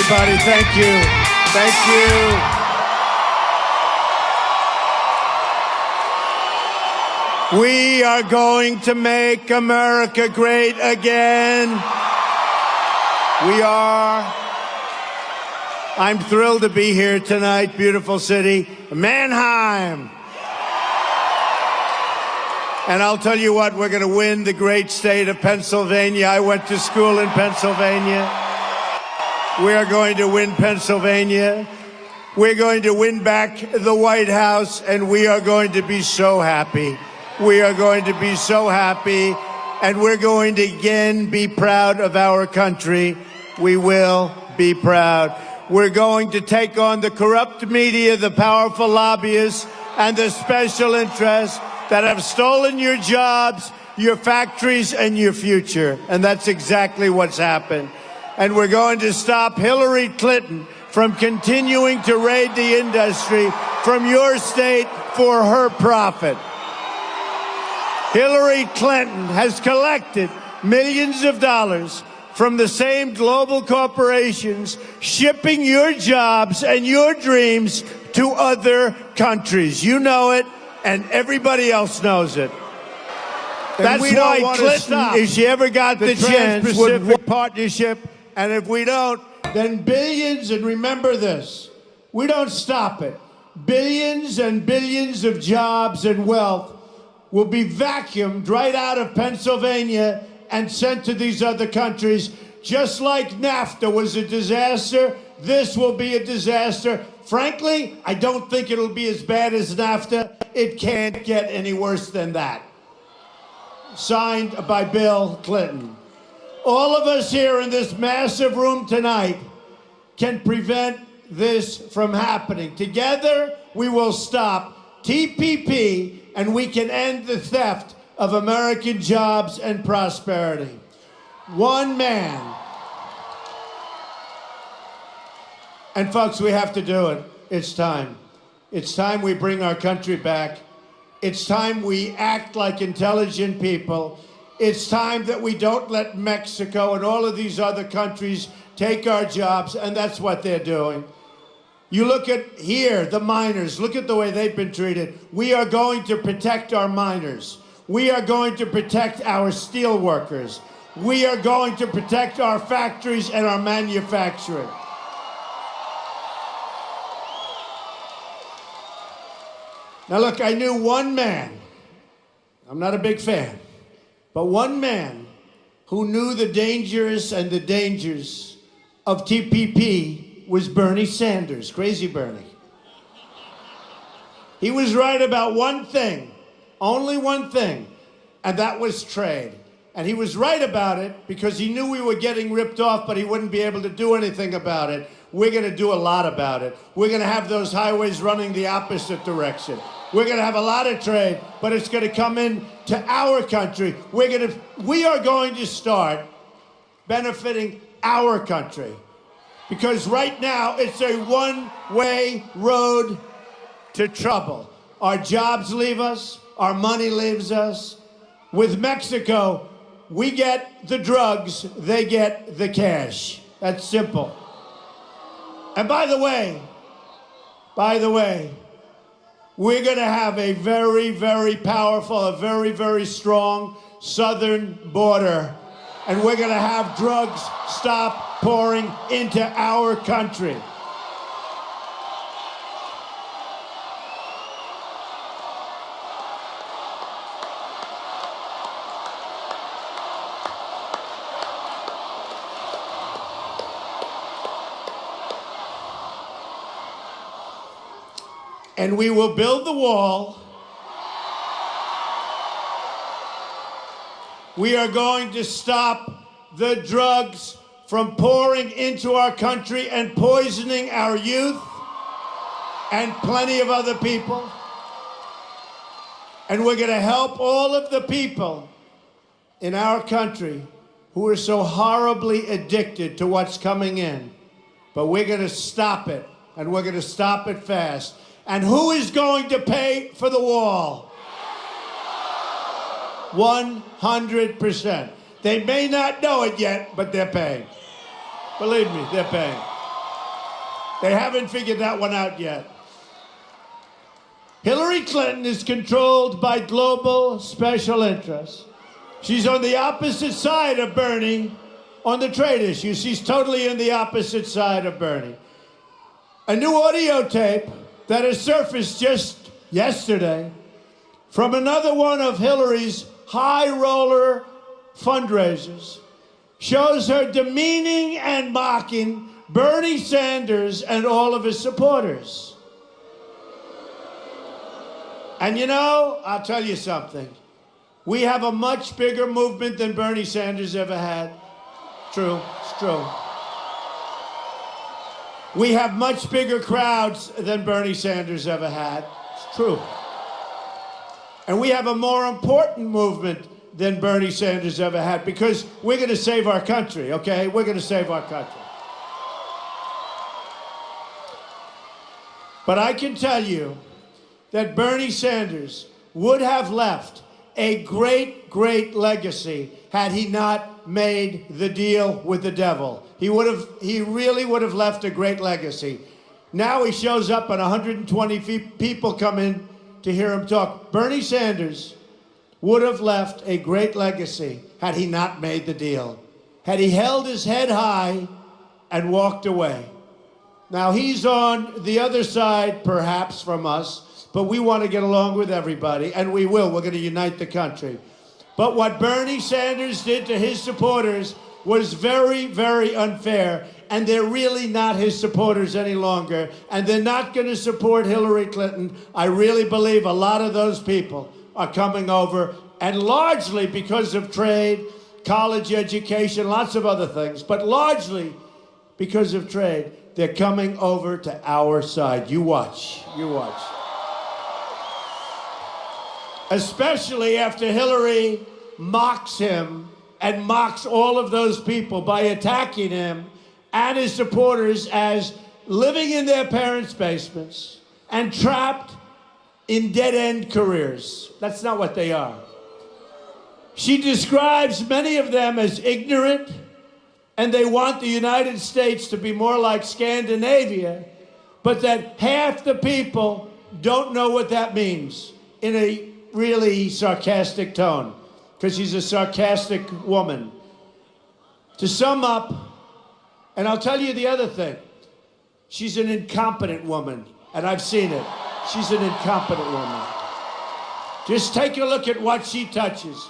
everybody. Thank you. Thank you. We are going to make America great again. We are. I'm thrilled to be here tonight, beautiful city, Manheim. And I'll tell you what, we're going to win the great state of Pennsylvania. I went to school in Pennsylvania. We are going to win Pennsylvania. We're going to win back the White House, and we are going to be so happy. We are going to be so happy, and we're going to again be proud of our country. We will be proud. We're going to take on the corrupt media, the powerful lobbyists, and the special interests that have stolen your jobs, your factories, and your future. And that's exactly what's happened. And we're going to stop Hillary Clinton from continuing to raid the industry from your state for her profit. Hillary Clinton has collected millions of dollars from the same global corporations, shipping your jobs and your dreams to other countries. You know it, and everybody else knows it. That's why Clinton, if she ever got the chance, would work partnership. And if we don't, then billions, and remember this, we don't stop it. Billions and billions of jobs and wealth will be vacuumed right out of Pennsylvania and sent to these other countries. Just like NAFTA was a disaster, this will be a disaster. Frankly, I don't think it'll be as bad as NAFTA. It can't get any worse than that. Signed by Bill Clinton. All of us here in this massive room tonight can prevent this from happening. Together, we will stop TPP, and we can end the theft of American jobs and prosperity. One man. And folks, we have to do it. It's time. It's time we bring our country back. It's time we act like intelligent people. It's time that we don't let Mexico and all of these other countries take our jobs, and that's what they're doing. You look at here, the miners, look at the way they've been treated. We are going to protect our miners. We are going to protect our steel workers. We are going to protect our factories and our manufacturing. Now look, I knew one man, I'm not a big fan, but one man who knew the dangers and the dangers of TPP was Bernie Sanders, Crazy Bernie. He was right about one thing, only one thing, and that was trade. And he was right about it because he knew we were getting ripped off, but he wouldn't be able to do anything about it. We're going to do a lot about it. We're going to have those highways running the opposite direction. We're going to have a lot of trade, but it's going to come in to our country. We are going to start benefiting our country. Because right now, it's a one-way road to trouble. Our jobs leave us. Our money leaves us. With Mexico, we get the drugs. They get the cash. That's simple. And by the way, we're going to have a very, very powerful, a very, very strong southern border. And we're going to have drugs stop pouring into our country. And we will build the wall. We are going to stop the drugs from pouring into our country and poisoning our youth and plenty of other people. And we're going to help all of the people in our country who are so horribly addicted to what's coming in. But we're going to stop it, and we're going to stop it fast. And who is going to pay for the wall? 100%. They may not know it yet, but they're paying. Believe me, they're paying. They haven't figured that one out yet. Hillary Clinton is controlled by global special interests. She's on the opposite side of Bernie on the trade issue. She's totally on the opposite side of Bernie. A new audio tape that has surfaced just yesterday from another one of Hillary's high roller fundraisers shows her demeaning and mocking Bernie Sanders and all of his supporters. And you know, I'll tell you something. We have a much bigger movement than Bernie Sanders ever had. True, it's true. We have much bigger crowds than Bernie Sanders ever had. It's true. And we have a more important movement than Bernie Sanders ever had because we're going to save our country, okay? We're going to save our country. But I can tell you that Bernie Sanders would have left a great, great legacy had he not made the deal with the devil. He really would have left a great legacy. Now he shows up and 120 people come in to hear him talk. Bernie Sanders would have left a great legacy had he not made the deal. Had he held his head high and walked away. Now he's on the other side, perhaps, from us, but we want to get along with everybody, and we will. We're going to unite the country. But what Bernie Sanders did to his supporters was very, very unfair, and they're really not his supporters any longer, and they're not going to support Hillary Clinton. I really believe a lot of those people are coming over, and largely because of trade, college education, lots of other things, but largely because of trade, they're coming over to our side. You watch, you watch. Especially after Hillary mocks him and mocks all of those people by attacking him and his supporters as living in their parents' basements and trapped in dead-end careers. That's not what they are. She describes many of them as ignorant, and they want the United States to be more like Scandinavia, but that half the people don't know what that means in a really sarcastic tone, because she's a sarcastic woman. To sum up, and I'll tell you the other thing, she's an incompetent woman, and I've seen it. She's an incompetent woman. Just take a look at what she touches.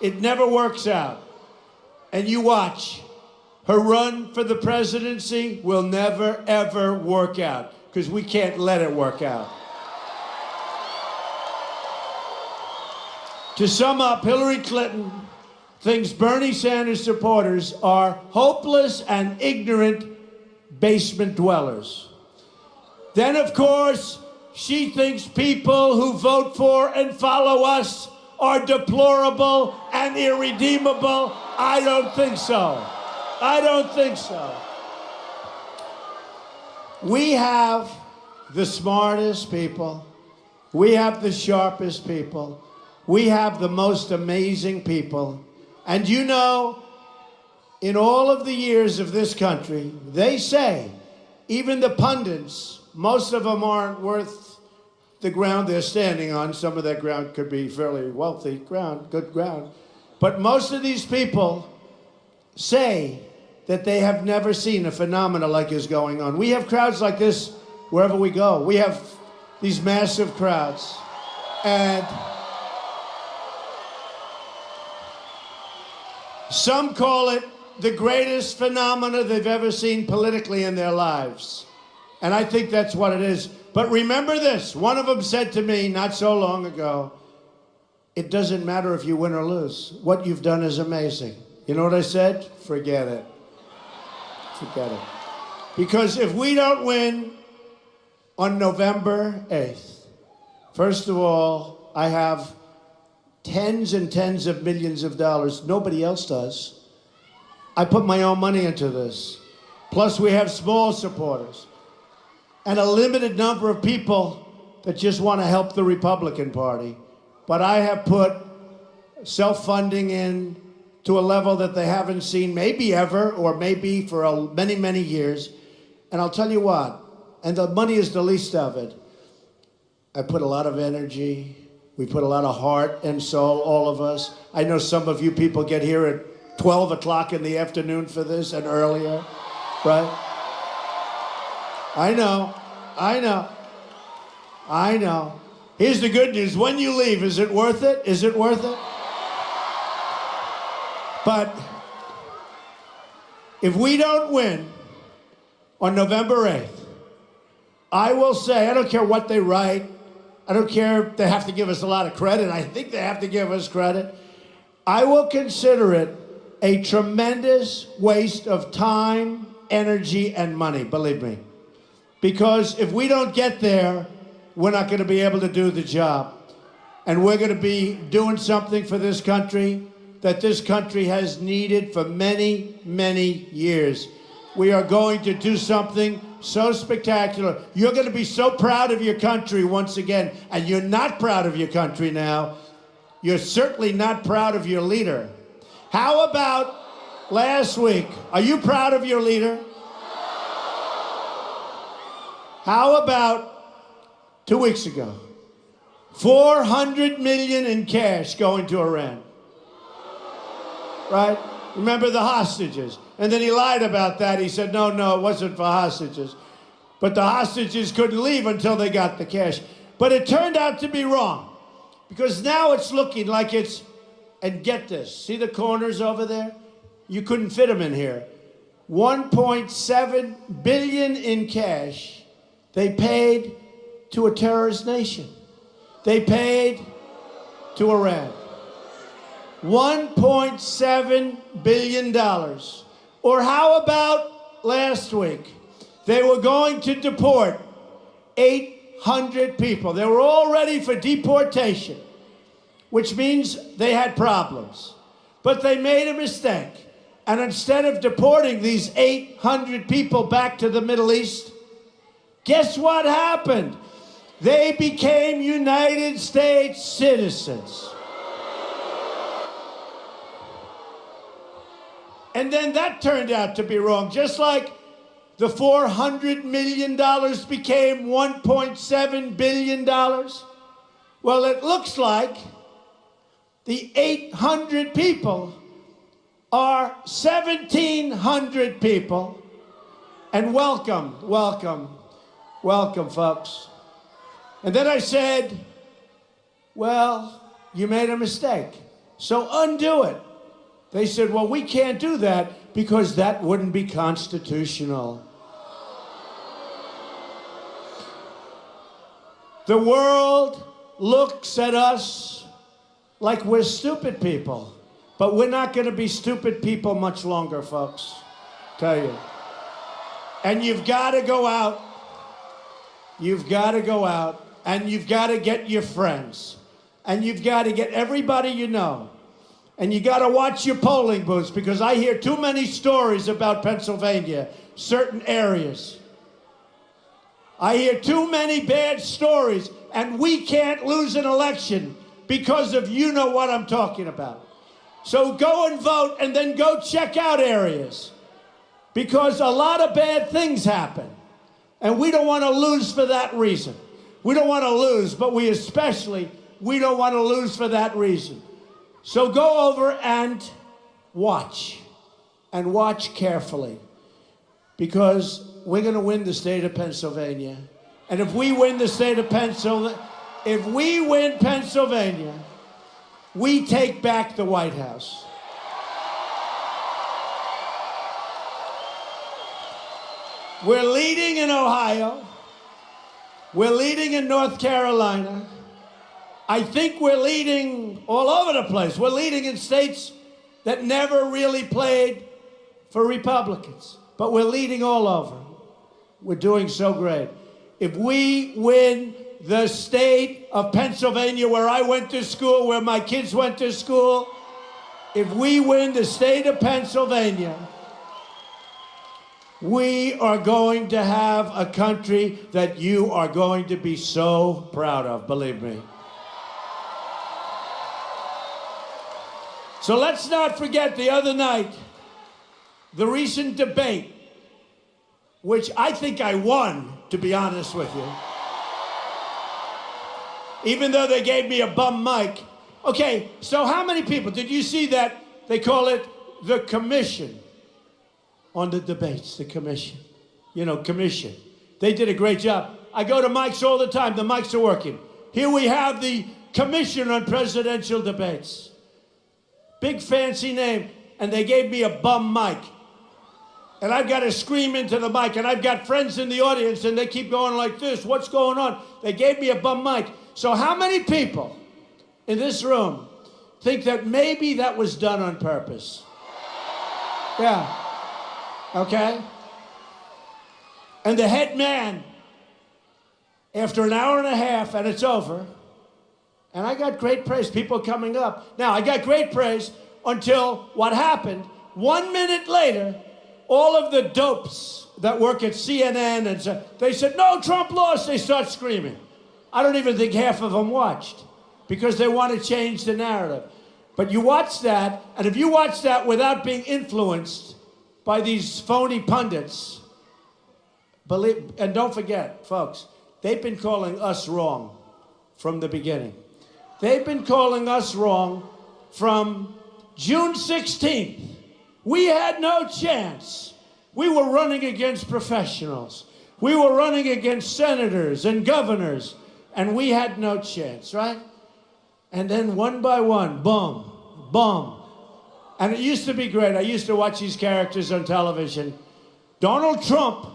It never works out. And you watch. Her run for the presidency will never, ever work out, because we can't let it work out. To sum up, Hillary Clinton thinks Bernie Sanders supporters are hopeless and ignorant basement dwellers. Then, of course, she thinks people who vote for and follow us are deplorable and irredeemable. I don't think so. I don't think so. We have the smartest people. We have the sharpest people. We have the most amazing people. And you know, in all of the years of this country, they say, even the pundits, most of them aren't worth the ground they're standing on. Some of that ground could be fairly wealthy ground, good ground. But most of these people say that they have never seen a phenomenon like is going on. We have crowds like this wherever we go. We have these massive crowds. And some call it the greatest phenomena they've ever seen politically in their lives. And I think that's what it is. But remember this, one of them said to me not so long ago, it doesn't matter if you win or lose. What you've done is amazing. You know what I said? Forget it. Forget it. Because if we don't win on November 8th, first of all, I have tens and tens of millions of dollars. Nobody else does. I put my own money into this. Plus, we have small supporters and a limited number of people that just want to help the Republican Party. But I have put self-funding in to a level that they haven't seen maybe ever, or maybe for many, many years. And I'll tell you what, and the money is the least of it. I put a lot of energy. We put a lot of heart and soul, all of us. I know some of you people get here at 12 o'clock in the afternoon for this and earlier, right? I know. Here's the good news. When you leave, is it worth it? Is it worth it? But if we don't win on November 8th, I will say, I don't care what they write. I don't care if they have to give us a lot of credit. I think they have to give us credit. I will consider it a tremendous waste of time, energy, and money, believe me. Because if we don't get there, we're not going to be able to do the job. And we're going to be doing something for this country that this country has needed for many, many years. We are going to do something so spectacular. You're going to be so proud of your country once again, and you're not proud of your country now. You're certainly not proud of your leader. How about last week? Are you proud of your leader? How about 2 weeks ago? $400 million in cash going to Iran. Right? Remember the hostages. And then he lied about that. He said, no, it wasn't for hostages. But the hostages couldn't leave until they got the cash. But it turned out to be wrong. Because now it's looking like it's, and get this, see the corners over there? You couldn't fit them in here. 1.7 billion in cash they paid to a terrorist nation. They paid to Iran. $1.7 billion. Or how about last week? They were going to deport 800 people. They were all ready for deportation, which means they had problems. But they made a mistake. And instead of deporting these 800 people back to the Middle East, guess what happened? They became United States citizens. And then that turned out to be wrong, just like the $400 million became $1.7 billion. Well, it looks like the 800 people are 1,700 people. And welcome, folks. And then I said, well, you made a mistake, so undo it. They said, well, we can't do that because that wouldn't be constitutional. The world looks at us like we're stupid people, but we're not going to be stupid people much longer, folks. Tell you. And you've got to go out. You've got to go out, and you've got to get your friends, and you've got to get everybody you know. And you got to watch your polling booths, because I hear too many stories about Pennsylvania, certain areas. I hear too many bad stories, and we can't lose an election because of you know what I'm talking about. So go and vote, and then go check out areas, because a lot of bad things happen, and we don't want to lose for that reason. We don't want to lose, but we don't want to lose for that reason. So go over and watch carefully, because we're going to win the state of Pennsylvania. And if we win the state of Pennsylvania, we take back the White House. We're leading in Ohio. We're leading in North Carolina. I think we're leading all over the place. We're leading in states that never really played for Republicans, but we're leading all over. We're doing so great. If we win the state of Pennsylvania, where I went to school, where my kids went to school, if we win the state of Pennsylvania, we are going to have a country that you are going to be so proud of, believe me. So let's not forget the other night, the recent debate, which I think I won to be honest with you. Even though they gave me a bum mic. Okay, so how many people? Did you see that? They call it the commission on the debates, the commission. You know, commission. They did a great job. I go to mics all the time. The mics are working. Here we have the Commission on Presidential Debates. Big fancy name. And they gave me a bum mic. And I've got to scream into the mic. And I've got friends in the audience, and they keep going like this. What's going on? They gave me a bum mic. So how many people in this room think that maybe that was done on purpose? Yeah. Okay? And the head man, after an hour and a half, and it's over, and I got great praise, people coming up. Now, I got great praise until what happened. 1 minute later, all of the dopes that work at CNN, and so, they said, no, Trump lost. They start screaming. I don't even think half of them watched because they want to change the narrative. But you watch that, and if you watch that without being influenced by these phony pundits, believe, and don't forget, folks, they've been calling us wrong from the beginning. They've been calling us wrong from June 16th. We had no chance. We were running against professionals. We were running against senators and governors, and we had no chance, right? And then one by one, boom, boom. And it used to be great. I used to watch these characters on television. Donald Trump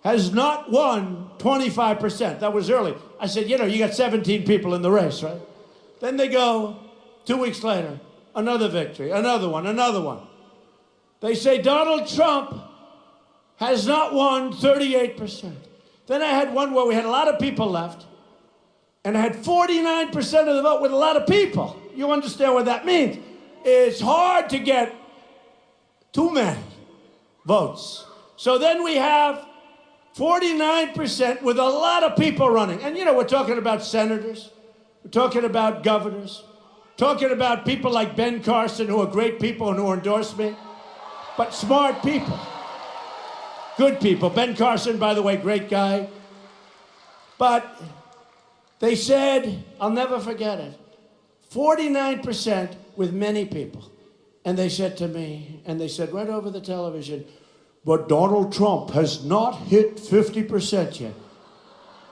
has not won 25%. That was early. I said, you know, you got 17 people in the race, right? Then they go, 2 weeks later, another victory, another one, another one. They say Donald Trump has not won 38%. Then I had one where we had a lot of people left, and I had 49% of the vote with a lot of people. You understand what that means? It's hard to get too many votes. So then we have 49% with a lot of people running. And you know, we're talking about senators, we're talking about governors, talking about people like Ben Carson, who are great people and who endorse me, but smart people, good people. Ben Carson, by the way, great guy. But they said, I'll never forget it, 49% with many people. And they said to me, and they said right over the television, but Donald Trump has not hit 50% yet.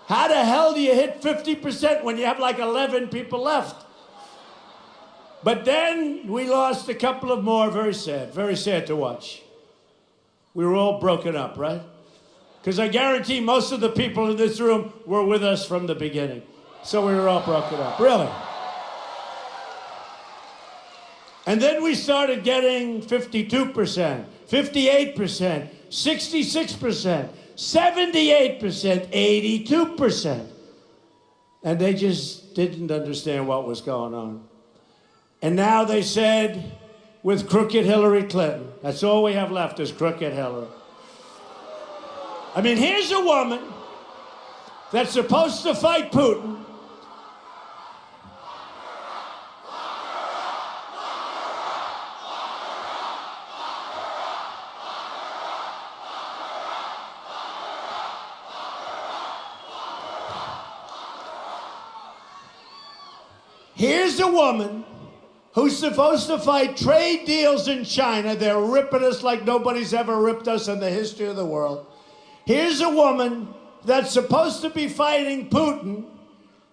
How the hell do you hit 50% when you have like 11 people left? But then we lost a couple of more. Very sad to watch. We were all broken up, right? Because I guarantee most of the people in this room were with us from the beginning. So we were all broken up, really. And then we started getting 52%, 58%, 66%, 78%, 82%. And they just didn't understand what was going on. And now they said, with crooked Hillary Clinton, that's all we have left is crooked Hillary. I mean, here's a woman that's supposed to fight Putin. Here's a woman who's supposed to fight trade deals in China. They're ripping us like nobody's ever ripped us in the history of the world. Here's a woman that's supposed to be fighting Putin.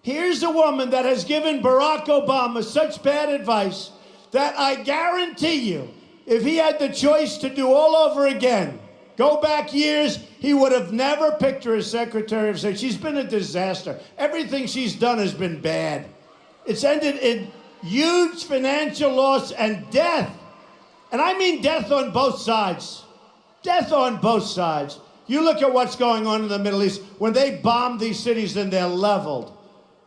Here's a woman that has given Barack Obama such bad advice that I guarantee you, if he had the choice to do all over again, go back years, he would have never picked her as Secretary of State. She's been a disaster. Everything she's done has been bad. It's ended in huge financial loss and death. And I mean death on both sides. Death on both sides. You look at what's going on in the Middle East. When they bomb these cities and they're leveled,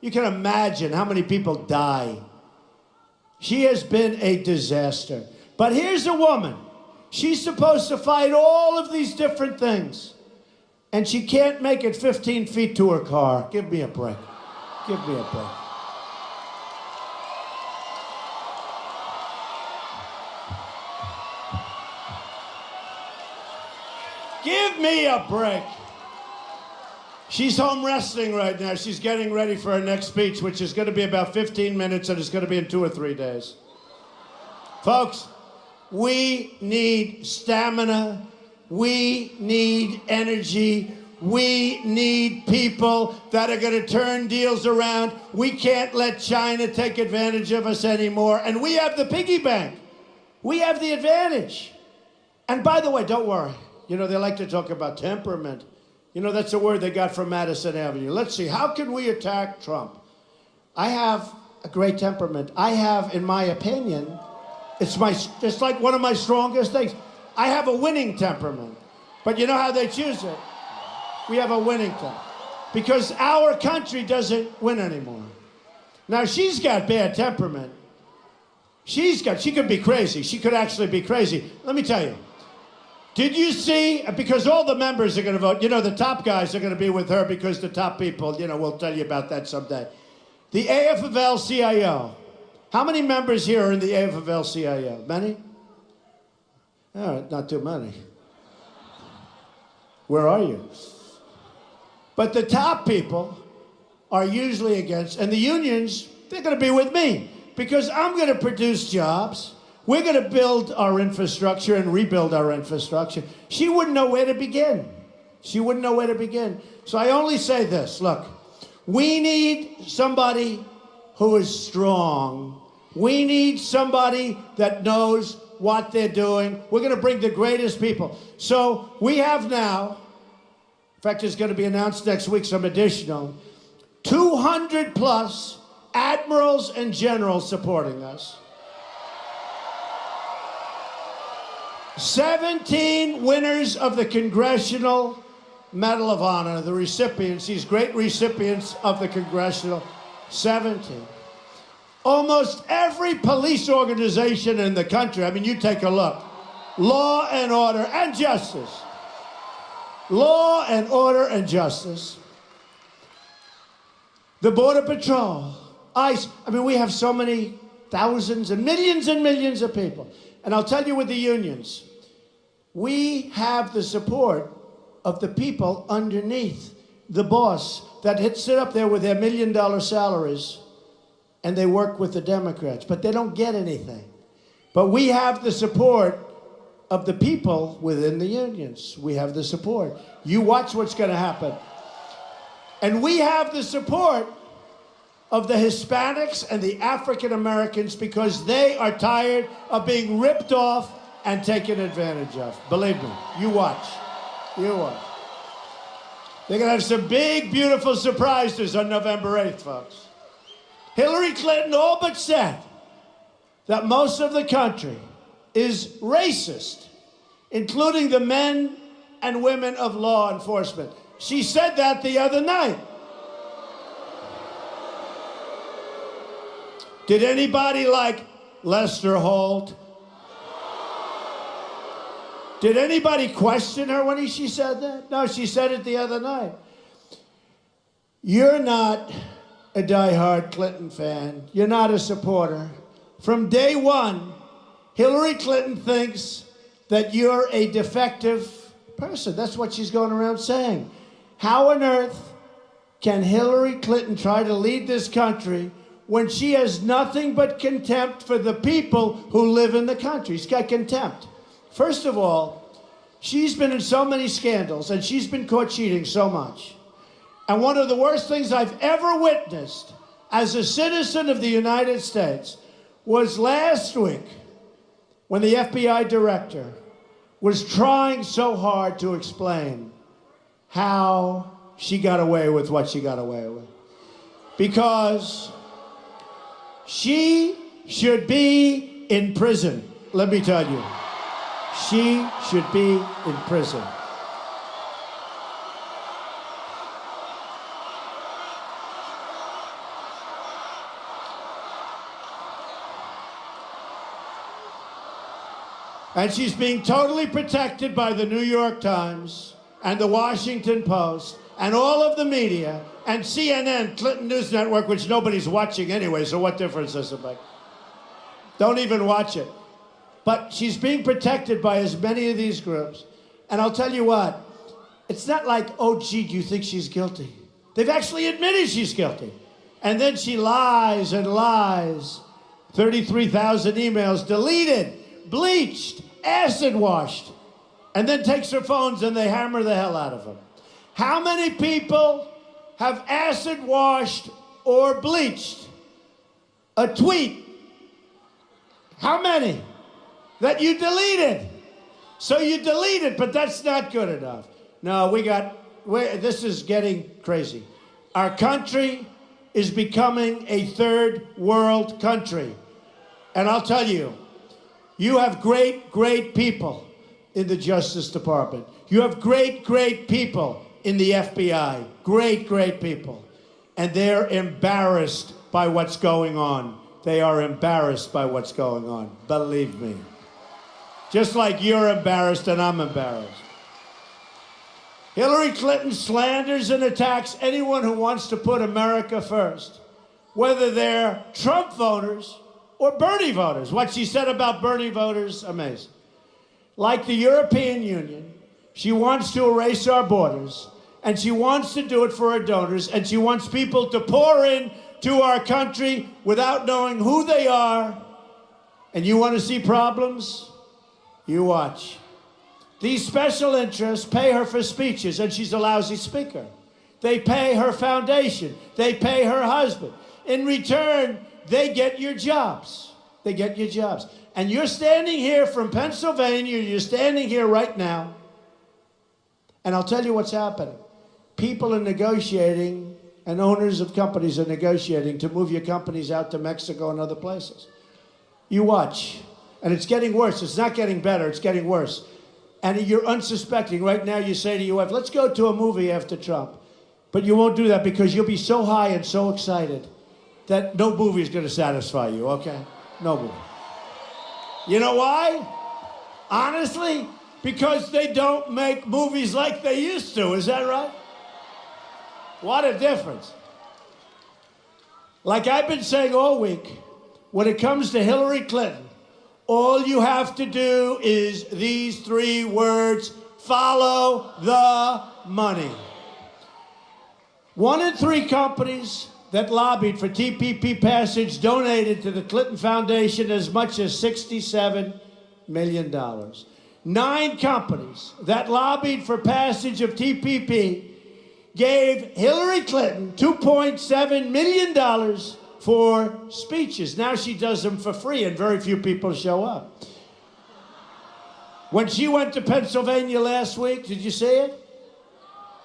you can imagine how many people die. She has been a disaster. But here's a woman. She's supposed to fight all of these different things. And she can't make it 15 feet to her car. Give me a break. Give me a break. Give me a break. She's home wrestling right now. She's getting ready for her next speech, which is going to be about 15 minutes, and it's going to be in 2 or 3 days. Folks, we need stamina. We need energy. We need people that are going to turn deals around. We can't let China take advantage of us anymore. And we have the piggy bank. We have the advantage. And by the way, don't worry. You know, they like to talk about temperament. You know, that's a word they got from Madison Avenue. Let's see, how can we attack Trump? I have a great temperament. I have, in my opinion, it's like one of my strongest things. I have a winning temperament. But you know how they choose it? We have a winning temperament. Because our country doesn't win anymore. Now, she's got bad temperament. She could be crazy. She could actually be crazy. Let me tell you. Did you see, because all the members are going to vote, you know, the top guys are going to be with her because the top people, you know, we'll tell you about that someday. The AFL-CIO. How many members here are in the AFL-CIO? Many? All right, not too many. Where are you? But the top people are usually against, and the unions, they're going to be with me because I'm going to produce jobs. We're going to build our infrastructure and rebuild our infrastructure. She wouldn't know where to begin. She wouldn't know where to begin. So I only say this, look, we need somebody who is strong. We need somebody that knows what they're doing. We're going to bring the greatest people. So we have now, in fact, it's going to be announced next week, some additional, 200 plus admirals and generals supporting us. 17 winners of the Congressional Medal of Honor, the recipients, these great recipients of the Congressional, 17. Almost every police organization in the country, I mean, you take a look, law and order and justice. Law and order and justice. The Border Patrol, ICE, I mean, we have so many thousands and millions of people. And I'll tell you with the unions, we have the support of the people underneath the boss that sit up there with their $1 million salaries and they work with the Democrats, but they don't get anything. But we have the support of the people within the unions. We have the support. You watch what's going to happen. And we have the support of the Hispanics and the African Americans because they are tired of being ripped off and taken advantage of. Believe me, you watch. You watch. They're going to have some big, beautiful surprises on November 8th, folks. Hillary Clinton all but said that most of the country is racist, including the men and women of law enforcement. She said that the other night. Did anybody like Lester Holt? Did anybody question her when she said that? No, she said it the other night. You're not a diehard Clinton fan. You're not a supporter. From day one, Hillary Clinton thinks that you're a defective person. That's what she's going around saying. How on earth can Hillary Clinton try to lead this country when she has nothing but contempt for the people who live in the country? She's got contempt. First of all, she's been in so many scandals, and she's been caught cheating so much. And one of the worst things I've ever witnessed as a citizen of the United States was last week when the FBI director was trying so hard to explain how she got away with what she got away with. Because she should be in prison, let me tell you. She should be in prison. And she's being totally protected by the New York Times and the Washington Post and all of the media and CNN, Clinton News Network, which nobody's watching anyway, so what difference does it make? Don't even watch it. But she's being protected by as many of these groups. And I'll tell you what, It's not like, oh, gee, do you think she's guilty? They've actually admitted she's guilty. And then she lies and lies. 33,000 emails deleted, bleached, acid washed, and then takes her phones and they hammer the hell out of them. How many people have acid washed or bleached a tweet? How many? That you deleted. So you deleted, but that's not good enough. No, this is getting crazy. Our country is becoming a third world country. And I'll tell you, you have great, great people in the Justice Department. You have great, great people in the FBI. Great, great people. And they're embarrassed by what's going on. They are embarrassed by what's going on. Believe me. Just like you're embarrassed and I'm embarrassed. Hillary Clinton slanders and attacks anyone who wants to put America first, whether they're Trump voters or Bernie voters. What she said about Bernie voters, amazing. Like the European Union, she wants to erase our borders, and she wants to do it for her donors, and she wants people to pour in to our country without knowing who they are. And you want to see problems? You watch. These special interests pay her for speeches, and she's a lousy speaker. They pay her foundation. They pay her husband. In return, they get your jobs. They get your jobs. And you're standing here from Pennsylvania. You're standing here right now. And I'll tell you what's happening. People are negotiating, and owners of companies are negotiating to move your companies out to Mexico and other places. You watch. And it's getting worse. It's not getting better. It's getting worse. And you're unsuspecting. Right now you say to your wife, let's go to a movie after Trump. But you won't do that because you'll be so high and so excited that no movie is going to satisfy you, okay? No movie. You know why? Honestly, because they don't make movies like they used to. Is that right? What a difference. Like I've been saying all week, when it comes to Hillary Clinton, all you have to do is these 3 words: follow the money. 1 in 3 companies that lobbied for TPP passage donated to the Clinton Foundation as much as $67 million. 9 companies that lobbied for passage of TPP gave Hillary Clinton $2.7 million for speeches. Now she does them for free, and very few people show up. When she went to Pennsylvania last week, did you see it?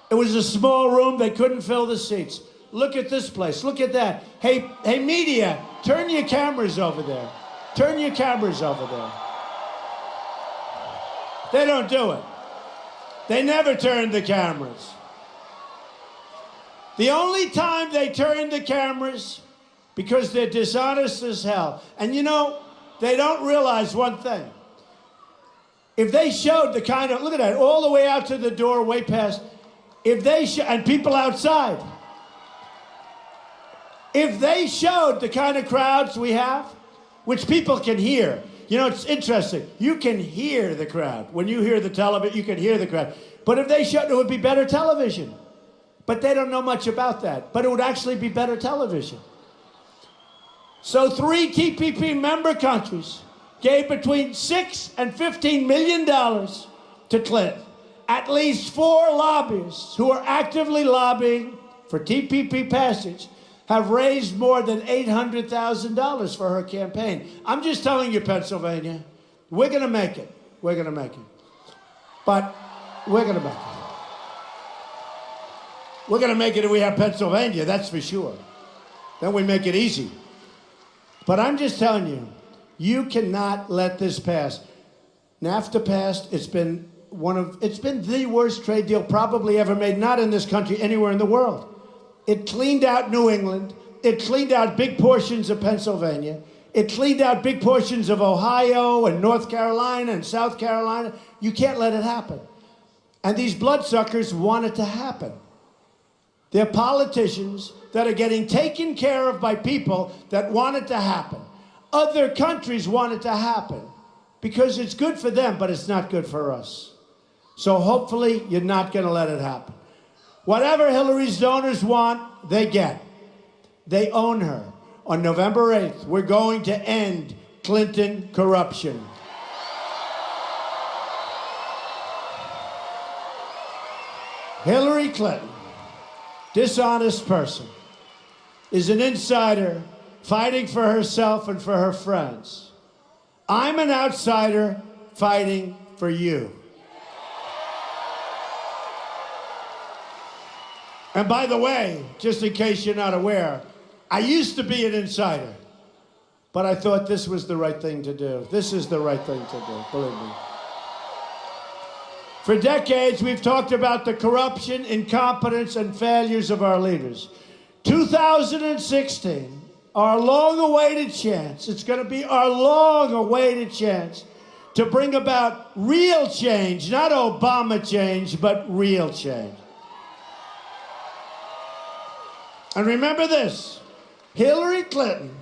It was a small room. They couldn't fill the seats. Look at this place. Look at that. Hey, media, turn your cameras over there. Turn your cameras over there. They don't do it. They never turn the cameras. The only time they turn the cameras, because they're dishonest as hell. And you know, they don't realize one thing. If they showed the kind of, look at that, all the way out to the door, way past, if they and people outside, if they showed the kind of crowds we have, which people can hear. You know, it's interesting. You can hear the crowd. When you hear the television, you can hear the crowd. But if they showed, it would be better television. But they don't know much about that. But it would actually be better television. So 3 TPP member countries gave between $6 and $15 million to Clinton. At least 4 lobbyists who are actively lobbying for TPP passage have raised more than $800,000 for her campaign. I'm just telling you, Pennsylvania, we're going to make it. We're going to make it. But we're going to make it. We're going to make it if we have Pennsylvania, that's for sure. Then we make it easy. But I'm just telling you, you cannot let this pass. NAFTA passed. It's been the worst trade deal probably ever made, not in this country, anywhere in the world. It cleaned out New England. It cleaned out big portions of Pennsylvania. It cleaned out big portions of Ohio and North Carolina and South Carolina. You can't let it happen. And these bloodsuckers want it to happen. They're politicians that are getting taken care of by people that want it to happen. Other countries want it to happen because it's good for them, but it's not good for us. So hopefully you're not going to let it happen. Whatever Hillary's donors want, they get. They own her. On November 8th, we're going to end Clinton corruption. Hillary Clinton, dishonest person, is an insider fighting for herself and for her friends. I'm an outsider fighting for you. And by the way, just in case you're not aware, I used to be an insider, but I thought this was the right thing to do. This is the right thing to do, believe me. For decades, we've talked about the corruption, incompetence, and failures of our leaders. 2016, our long-awaited chance, it's going to be our long-awaited chance to bring about real change, not Obama change, but real change. And remember this, Hillary Clinton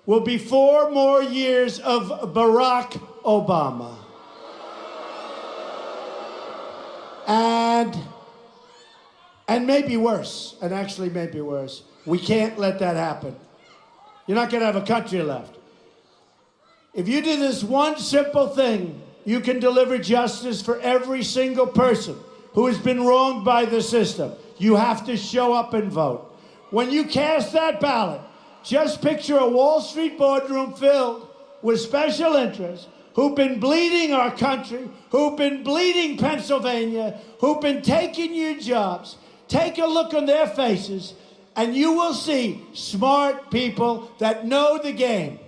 will be 4 more years of Barack Obama. And maybe worse, and actually maybe worse. We can't let that happen. You're not going to have a country left. If you do this one simple thing, you can deliver justice for every single person who has been wronged by the system. You have to show up and vote. When you cast that ballot, just picture a Wall Street boardroom filled with special interests who've been bleeding our country, who've been bleeding Pennsylvania, who've been taking your jobs. Take a look on their faces, and you will see smart people that know the game,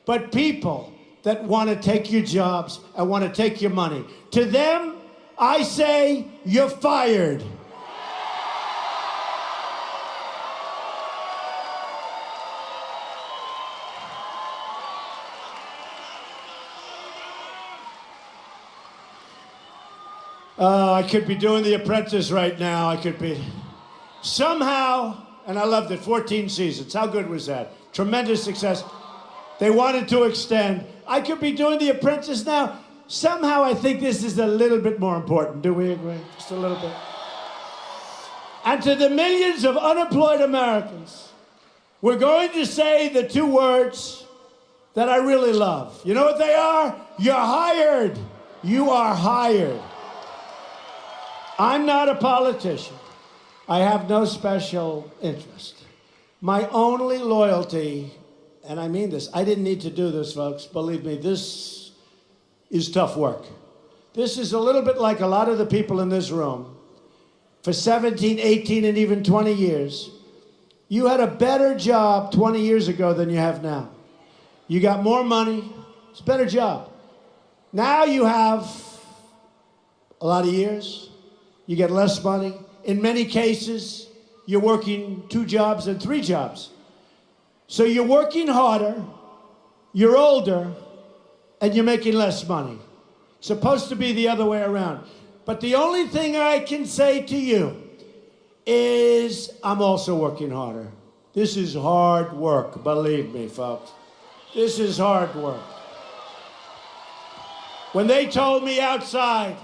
but people that want to take your jobs and want to take your money. To them, I say, you're fired. I could be doing The Apprentice right now. I could be. Somehow, and I loved it, 14 seasons. How good was that? Tremendous success. They wanted to extend. I could be doing The Apprentice now. Somehow I think this is a little bit more important. Do we agree? Just a little bit. And to the millions of unemployed Americans, we're going to say the 2 words that I really love. You know what they are? You're hired. You are hired. I'm not a politician. I have no special interest. My only loyalty, and I mean this, I didn't need to do this, folks. Believe me, this is tough work. This is a little bit like a lot of the people in this room. For 17, 18, and even 20 years, you had a better job 20 years ago than you have now. You got more money. It's a better job. Now you have a lot of years. You get less money. In many cases, you're working 2 jobs and 3 jobs. So you're working harder, you're older, and you're making less money. It's supposed to be the other way around. But the only thing I can say to you is I'm also working harder. This is hard work, believe me, folks. This is hard work. When they told me outside,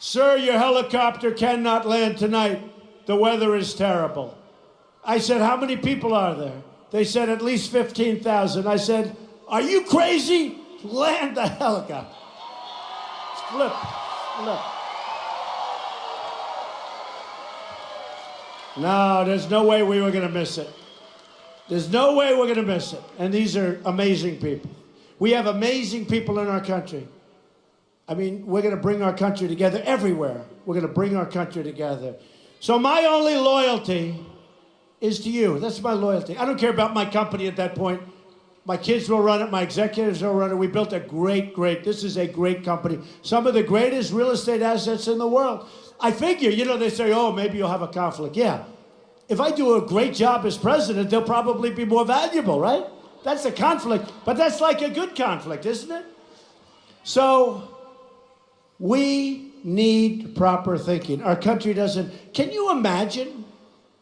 "Sir, your helicopter cannot land tonight. The weather is terrible." I said, "How many people are there?" They said, "At least 15,000. I said, "Are you crazy? Land the helicopter." Flip. No, there's no way we were going to miss it. There's no way we're going to miss it. And these are amazing people. We have amazing people in our country. I mean, we're going to bring our country together everywhere. We're going to bring our country together. So my only loyalty is to you. That's my loyalty. I don't care about my company at that point. My kids will run it. My executives will run it. We built a great, this is a great company. Some of the greatest real estate assets in the world. I figure, you know, they say, oh, maybe you'll have a conflict. Yeah. If I do a great job as president, they'll probably be more valuable, right? That's a conflict. But that's like a good conflict, isn't it? So we need proper thinking. Our country doesn't. Can you imagine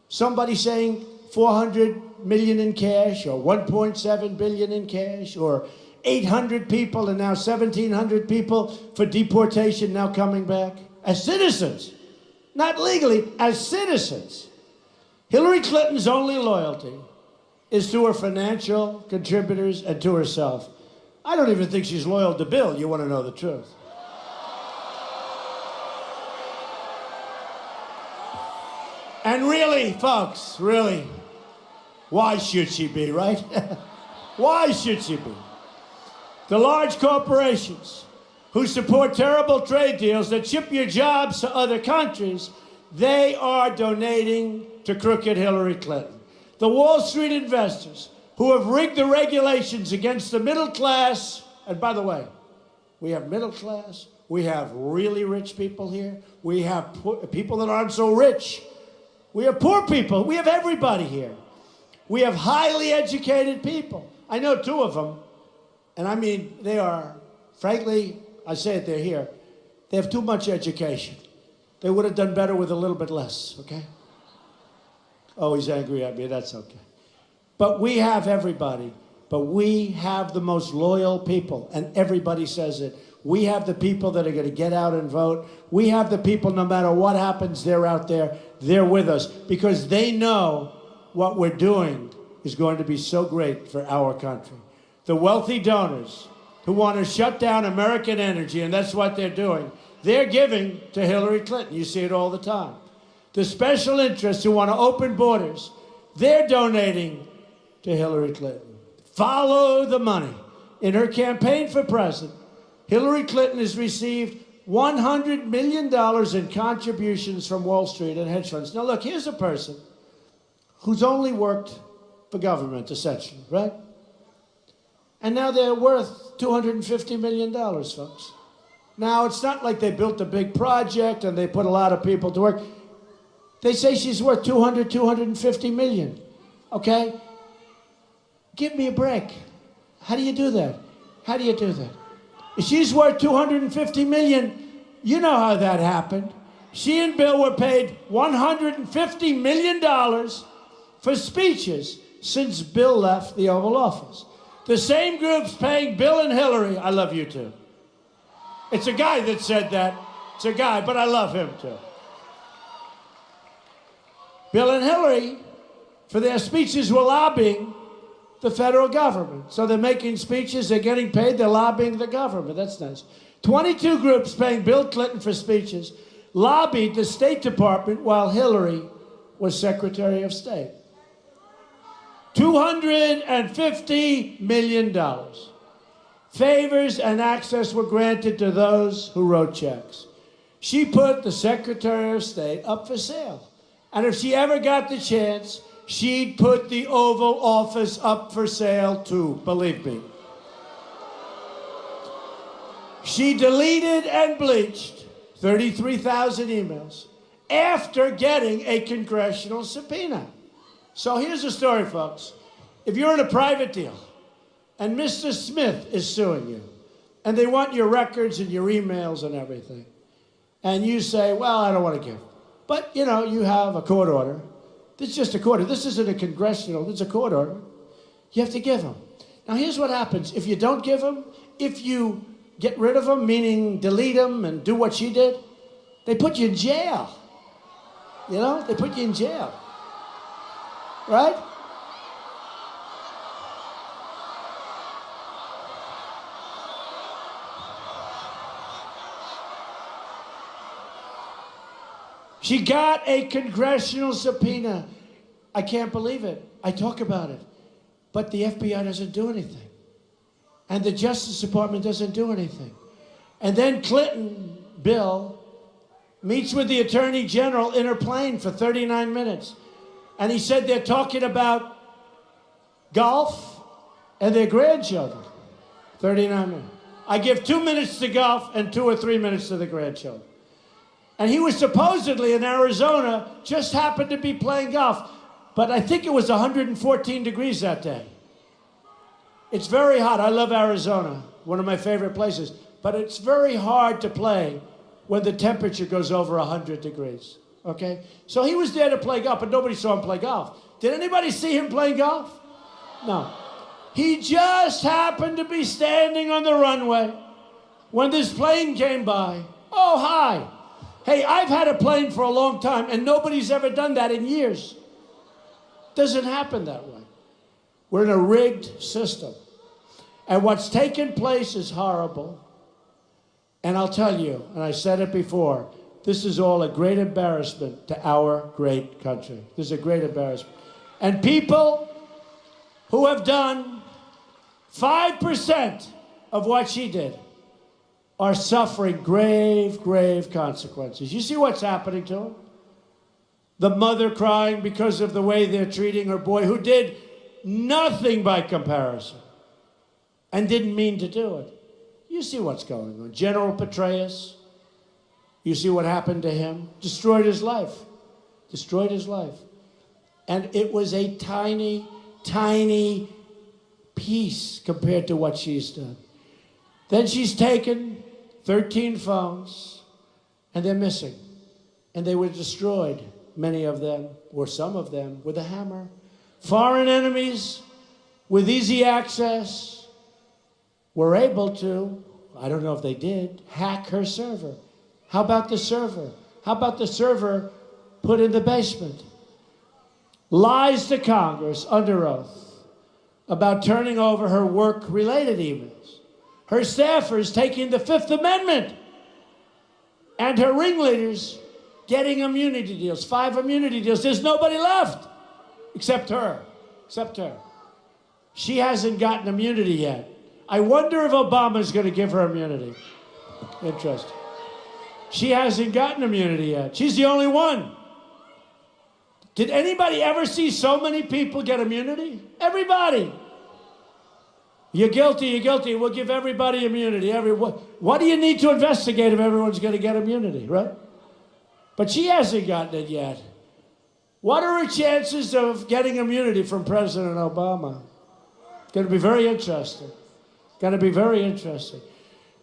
somebody saying 400 million in cash or 1.7 billion in cash or 800 people and now 1,700 people for deportation now coming back? as citizens, not legally, as citizens. Hillary Clinton's only loyalty is to her financial contributors and to herself. I don't even think she's loyal to Bill. You want to know the truth. And really, folks, really, why should she be, right? Why should she be? The large corporations who support terrible trade deals that ship your jobs to other countries, they are donating to crooked Hillary Clinton. The Wall Street investors who have rigged the regulations against the middle class, and by the way, we have middle class, we have really rich people here, we have people that aren't so rich, we have poor people, we have everybody here. We have highly educated people. I know two of them, and I mean, they are, frankly, I say it, they're here, they have too much education. They would have done better with a little bit less, okay? Oh, he's angry at me, that's okay. But we have everybody, but we have the most loyal people, and everybody says it. We have the people that are gonna get out and vote. We have the people, no matter what happens, they're out there, they're with us, because they know what we're doing is going to be so great for our country. The wealthy donors who want to shut down American energy, and that's what they're doing, they're giving to Hillary Clinton. You see it all the time. The special interests who want to open borders, they're donating to Hillary Clinton. Follow the money. In her campaign for president, Hillary Clinton has received $100 million in contributions from Wall Street and hedge funds. Now look, here's a person who's only worked for government, essentially, right? And now they're worth $250 million, folks. Now, it's not like they built a big project and they put a lot of people to work. They say she's worth 250 million, okay? Give me a break. How do you do that? How do you do that? If she's worth 250 million, you know how that happened. She and Bill were paid $150 million for speeches since Bill left the Oval Office. The same group's paying Bill and Hillary. I love you too. It's a guy that said that. It's a guy, but I love him too. Bill and Hillary, for their speeches, were lobbying the federal government. So they're making speeches, they're getting paid, they're lobbying the government. That's nice. 22 groups paying Bill Clinton for speeches lobbied the State Department while Hillary was Secretary of State. $250 million. Favors and access were granted to those who wrote checks. She put the Secretary of State up for sale. And if she ever got the chance, she'd put the Oval Office up for sale too, believe me. She deleted and bleached 33,000 emails after getting a congressional subpoena. So here's the story, folks. If you're in a private deal and Mr. Smith is suing you and they want your records and your emails and everything, and you say, well, I don't want to give. But, you know, you have a court order. This is just a court order. This isn't a congressional, it's a court order. You have to give them. Now, here's what happens. If you don't give them, if you get rid of them, meaning delete them and do what she did, they put you in jail. You know, they put you in jail. Right? She got a congressional subpoena. I can't believe it. I talk about it. But the FBI doesn't do anything. And the Justice Department doesn't do anything. And then Clinton, Bill, meets with the Attorney General in her plane for 39 minutes. And he said they're talking about golf and their grandchildren. 39 minutes. I give 2 minutes to golf and 2 or 3 minutes to the grandchildren. And he was supposedly in Arizona, just happened to be playing golf. But I think it was 114 degrees that day. It's very hot. I love Arizona, one of my favorite places. But it's very hard to play when the temperature goes over 100 degrees, okay? So he was there to play golf, but nobody saw him play golf. Did anybody see him playing golf? No. He just happened to be standing on the runway when this plane came by. Oh, hi. Hey, I've had a plane for a long time, and nobody's ever done that in years. Doesn't happen that way. We're in a rigged system. And what's taken place is horrible. And I'll tell you, and I said it before, this is all a great embarrassment to our great country. This is a great embarrassment. And people who have done 5% of what she did are suffering grave, grave consequences. You see what's happening to them? The mother crying because of the way they're treating her boy, who did nothing by comparison and didn't mean to do it. You see what's going on. General Petraeus, you see what happened to him? Destroyed his life. Destroyed his life. And it was a tiny, tiny piece compared to what she's done. Then she's taken 13 phones, and they're missing. And they were destroyed, many of them, or some of them, with a hammer. Foreign enemies with easy access were able to, I don't know if they did, hack her server. How about the server? How about the server put in the basement? Lies to Congress under oath about turning over her work-related emails. Her staffers taking the Fifth Amendment, and her ringleaders getting immunity deals, 5 immunity deals. There's nobody left except her, except her. She hasn't gotten immunity yet. I wonder if Obama's going to give her immunity. Interesting. She hasn't gotten immunity yet. She's the only one. Did anybody ever see so many people get immunity? Everybody. You're guilty, you're guilty. We'll give everybody immunity. What do you need to investigate if everyone's going to get immunity, right? But she hasn't gotten it yet. What are her chances of getting immunity from President Obama? Going to be very interesting. Going to be very interesting.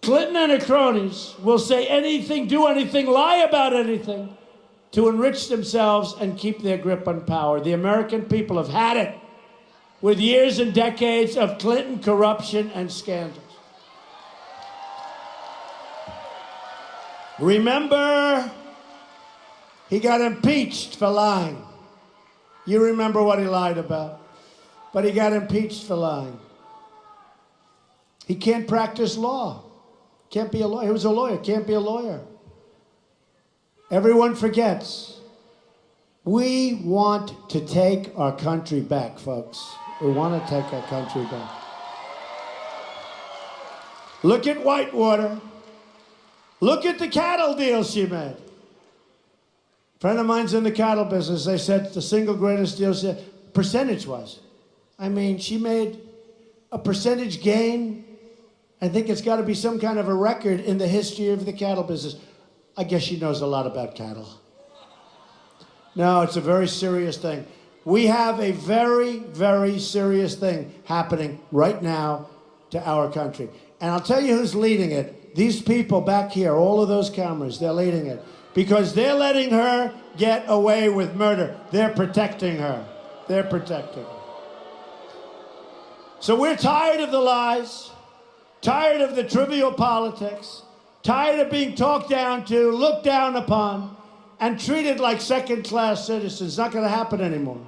Clinton and her cronies will say anything, do anything, lie about anything to enrich themselves and keep their grip on power. The American people have had it with years and decades of Clinton corruption and scandals. Remember, he got impeached for lying. You remember what he lied about. But he got impeached for lying. He can't practice law. Can't be a lawyer. He was a lawyer. Can't be a lawyer. Everyone forgets. We want to take our country back, folks. We want to take our country back. Look at Whitewater. Look at the cattle deal she made. A friend of mine's in the cattle business. They said the single greatest deal, percentage-wise. I mean, she made a percentage gain. I think it's got to be some kind of a record in the history of the cattle business. I guess she knows a lot about cattle. No, it's a very serious thing. We have a very, very serious thing happening right now to our country. And I'll tell you who's leading it. These people back here, all of those cameras, they're leading it. Because they're letting her get away with murder. They're protecting her. They're protecting her. So we're tired of the lies, tired of the trivial politics, tired of being talked down to, looked down upon, and treated like second-class citizens. It's not going to happen anymore.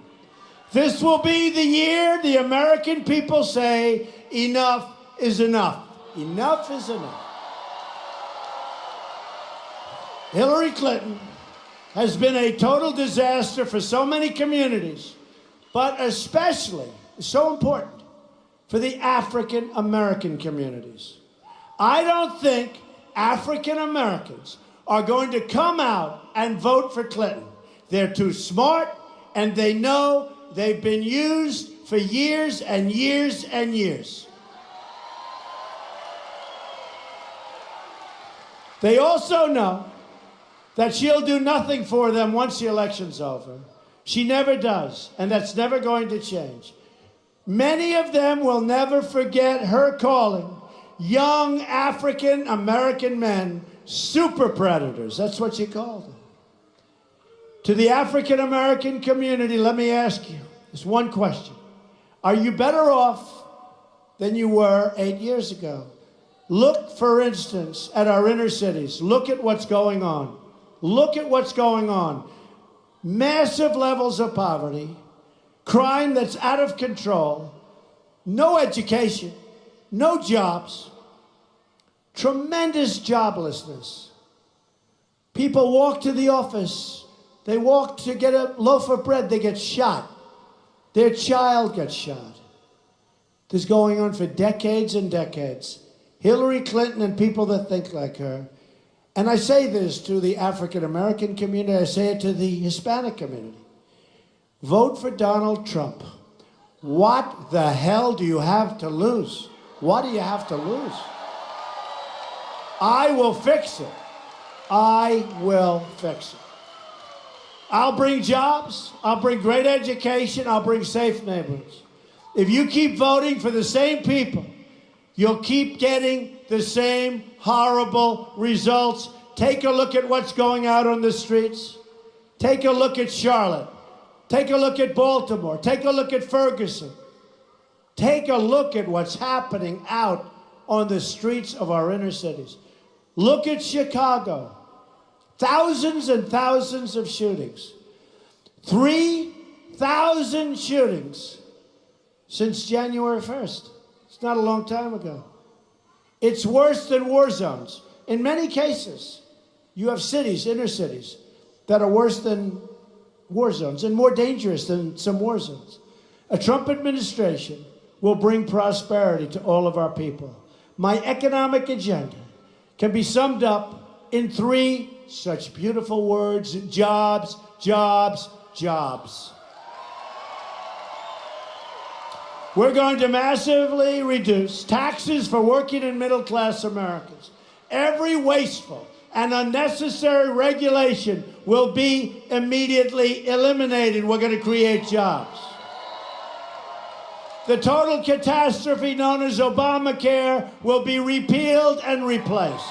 This will be the year the American people say, enough is enough. Enough is enough. Hillary Clinton has been a total disaster for so many communities, but especially, so important, for the African American communities. I don't think African Americans are going to come out and vote for Clinton. They're too smart, and they know they've been used for years and years and years. They also know that she'll do nothing for them once the election's over. She never does, and that's never going to change. Many of them will never forget her calling young African American men super predators. That's what she called them. To the African American community, let me ask you this one question. Are you better off than you were 8 years ago? Look, for instance, at our inner cities. Look at what's going on. Look at what's going on. Massive levels of poverty, crime that's out of control, no education, no jobs, tremendous joblessness. People walk to the office, they walk to get a loaf of bread, they get shot. Their child gets shot. This is going on for decades and decades. Hillary Clinton and people that think like her, and I say this to the African American community, I say it to the Hispanic community. Vote for Donald Trump. What the hell do you have to lose? What do you have to lose? I will fix it. I will fix it. I'll bring jobs. I'll bring great education. I'll bring safe neighborhoods. If you keep voting for the same people, you'll keep getting the same horrible results. Take a look at what's going out on the streets. Take a look at Charlotte. Take a look at Baltimore. Take a look at Ferguson. Take a look at what's happening out on the streets of our inner cities. Look at Chicago. Thousands and thousands of shootings. 3,000 shootings since January 1st. It's not a long time ago. It's worse than war zones. In many cases, you have cities, inner cities, that are worse than war zones and more dangerous than some war zones. A Trump administration will bring prosperity to all of our people. My economic agenda can be summed up in 3 such beautiful words: jobs, jobs, jobs. We're going to massively reduce taxes for working and middle-class Americans. Every wasteful and unnecessary regulation will be immediately eliminated. We're going to create jobs. The total catastrophe known as Obamacare will be repealed and replaced.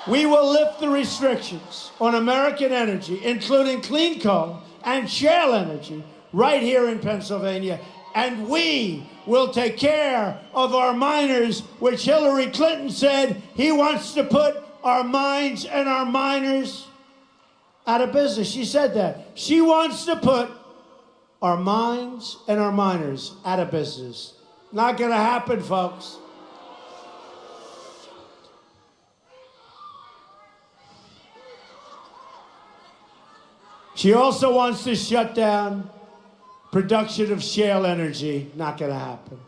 We will lift the restrictions on American energy, including clean coal and shale energy, right here in Pennsylvania. And we will take care of our miners, which Hillary Clinton said he wants to put our mines and our miners out of business. She said that. She wants to put our mines and our miners out of business. Not going to happen, folks. She also wants to shut down production of shale energy. Not going to happen.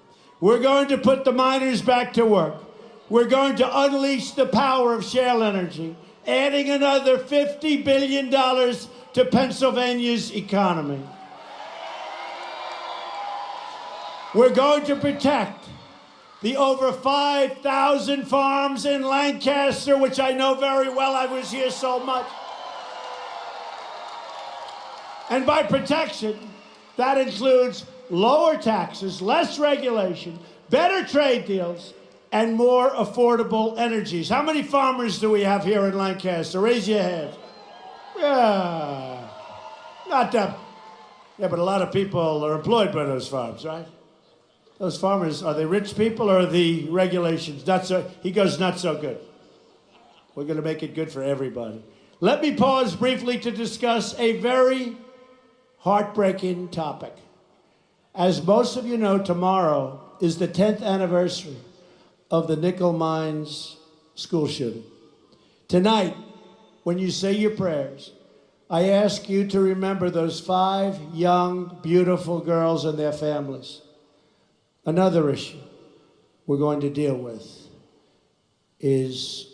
We're going to put the miners back to work. We're going to unleash the power of shale energy, adding another $50 billion to Pennsylvania's economy. We're going to protect the over 5,000 farms in Lancaster, which I know very well. I was here so much. And by protection, that includes lower taxes, less regulation, better trade deals, and more affordable energies. How many farmers do we have here in Lancaster? Raise your hand. Yeah, not that. Yeah, but a lot of people are employed by those farms, right? Those farmers, are they rich people or are the regulations not so? He goes, not so good. We're going to make it good for everybody. Let me pause briefly to discuss a very heartbreaking topic. As most of you know, tomorrow is the 10th anniversary of the Nickel Mines school shooting. Tonight, when you say your prayers, I ask you to remember those 5 young, beautiful girls and their families. Another issue we're going to deal with is,